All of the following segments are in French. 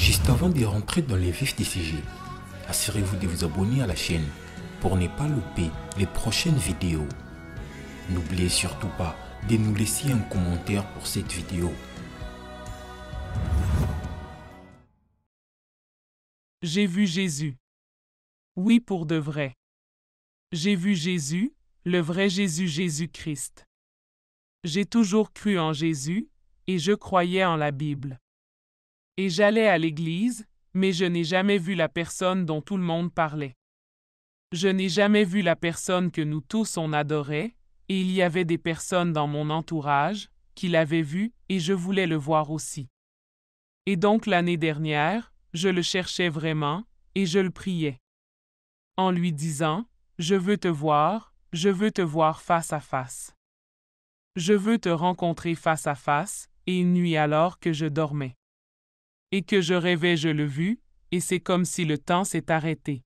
Juste avant de rentrer dans les vifs des sujets, assurez-vous de vous abonner à la chaîne pour ne pas louper les prochaines vidéos. N'oubliez surtout pas de nous laisser un commentaire pour cette vidéo. J'ai vu Jésus. Oui, pour de vrai. J'ai vu Jésus, le vrai Jésus, Jésus-Christ. J'ai toujours cru en Jésus, et je croyais en la Bible. Et j'allais à l'église, mais je n'ai jamais vu la personne dont tout le monde parlait. Je n'ai jamais vu la personne que nous tous on adorait, et il y avait des personnes dans mon entourage qui l'avaient vu, et je voulais le voir aussi. Et donc l'année dernière, je le cherchais vraiment, et je le priais. En lui disant, « Je veux te voir face à face. Je veux te rencontrer face à face, » et une nuit alors que je dormais. Et que je rêvais, je le vis, et c'est comme si le temps s'est arrêté.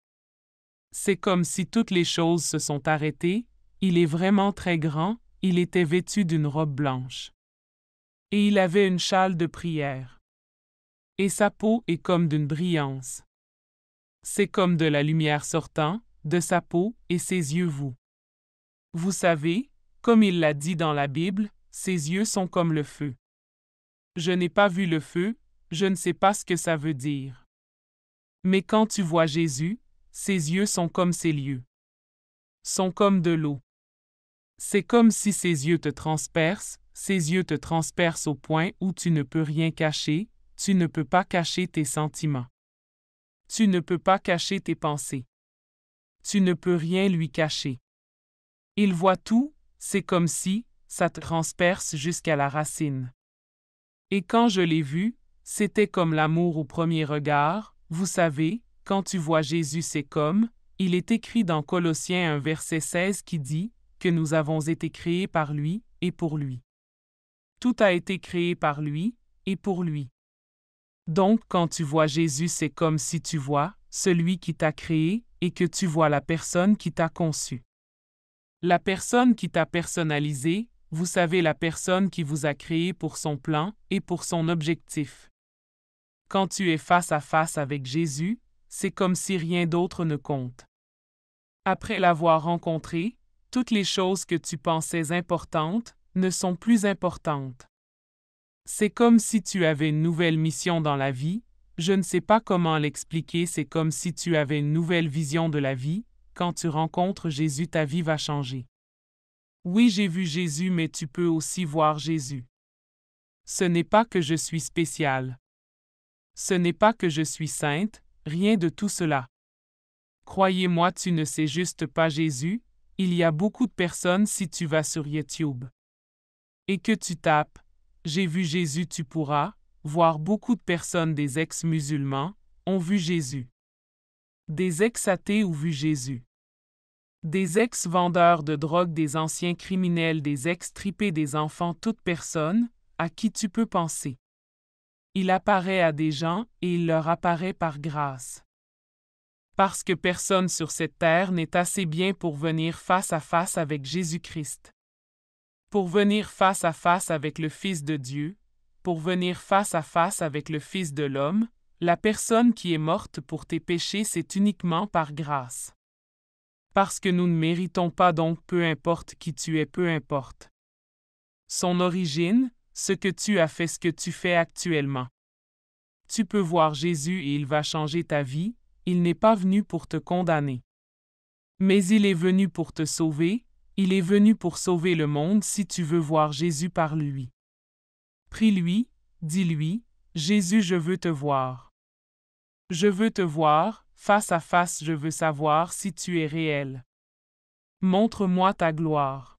C'est comme si toutes les choses se sont arrêtées, il est vraiment très grand, il était vêtu d'une robe blanche. Et il avait une châle de prière. Et sa peau est comme d'une brillance. C'est comme de la lumière sortant de sa peau et ses yeux vous. Vous savez, comme il l'a dit dans la Bible, ses yeux sont comme le feu. Je n'ai pas vu le feu, je ne sais pas ce que ça veut dire. Mais quand tu vois Jésus, ses yeux sont comme ses yeux. Sont comme de l'eau. C'est comme si ses yeux te transpercent, ses yeux te transpercent au point où tu ne peux rien cacher, tu ne peux pas cacher tes sentiments. Tu ne peux pas cacher tes pensées. Tu ne peux rien lui cacher. Il voit tout, c'est comme si ça te transperce jusqu'à la racine. Et quand je l'ai vu, c'était comme l'amour au premier regard, vous savez, quand tu vois Jésus c'est comme, il est écrit dans Colossiens 1 verset 16 qui dit, que nous avons été créés par lui et pour lui. Tout a été créé par lui et pour lui. Donc quand tu vois Jésus c'est comme si tu vois celui qui t'a créé et que tu vois la personne qui t'a conçu. La personne qui t'a personnalisé, vous savez la personne qui vous a créé pour son plan et pour son objectif. Quand tu es face à face avec Jésus, c'est comme si rien d'autre ne compte. Après l'avoir rencontré, toutes les choses que tu pensais importantes ne sont plus importantes. C'est comme si tu avais une nouvelle mission dans la vie, je ne sais pas comment l'expliquer, c'est comme si tu avais une nouvelle vision de la vie, quand tu rencontres Jésus ta vie va changer. Oui, j'ai vu Jésus, mais tu peux aussi voir Jésus. Ce n'est pas que je suis spéciale. Ce n'est pas que je suis sainte, rien de tout cela. Croyez-moi, tu ne sais juste pas Jésus, il y a beaucoup de personnes si tu vas sur YouTube. Et que tu tapes « J'ai vu Jésus », tu pourras voir beaucoup de personnes, des ex-musulmans, ont vu Jésus. Des ex-athées ont vu Jésus. Des ex-vendeurs de drogue, des anciens criminels, des ex-tripés, des enfants, toute personne à qui tu peux penser. Il apparaît à des gens et il leur apparaît par grâce. Parce que personne sur cette terre n'est assez bien pour venir face à face avec Jésus-Christ. Pour venir face à face avec le Fils de Dieu, pour venir face à face avec le Fils de l'homme, la personne qui est morte pour tes péchés, c'est uniquement par grâce. Parce que nous ne méritons pas, donc peu importe qui tu es, peu importe son origine, ce que tu as fait, ce que tu fais actuellement. Tu peux voir Jésus et il va changer ta vie, il n'est pas venu pour te condamner. Mais il est venu pour te sauver, il est venu pour sauver le monde si tu veux voir Jésus par lui. Prie-lui, dis-lui, Jésus, je veux te voir. Je veux te voir, face à face, je veux savoir si tu es réel. Montre-moi ta gloire.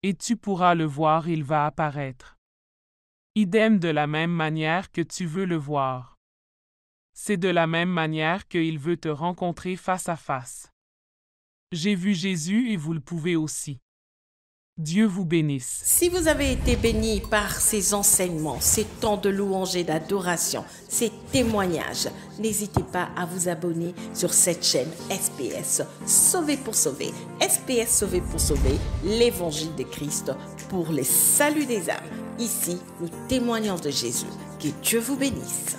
Et tu pourras le voir, il va apparaître. Idem de la même manière que tu veux le voir. C'est de la même manière qu'il veut te rencontrer face à face. J'ai vu Jésus et vous le pouvez aussi. Dieu vous bénisse. Si vous avez été béni par ces enseignements, ces temps de louange et d'adoration, ces témoignages, n'hésitez pas à vous abonner sur cette chaîne SPS Sauvé pour sauver. SPS Sauvé pour sauver, l'évangile de Christ pour le salut des âmes. Ici, nous témoignons de Jésus. Que Dieu vous bénisse.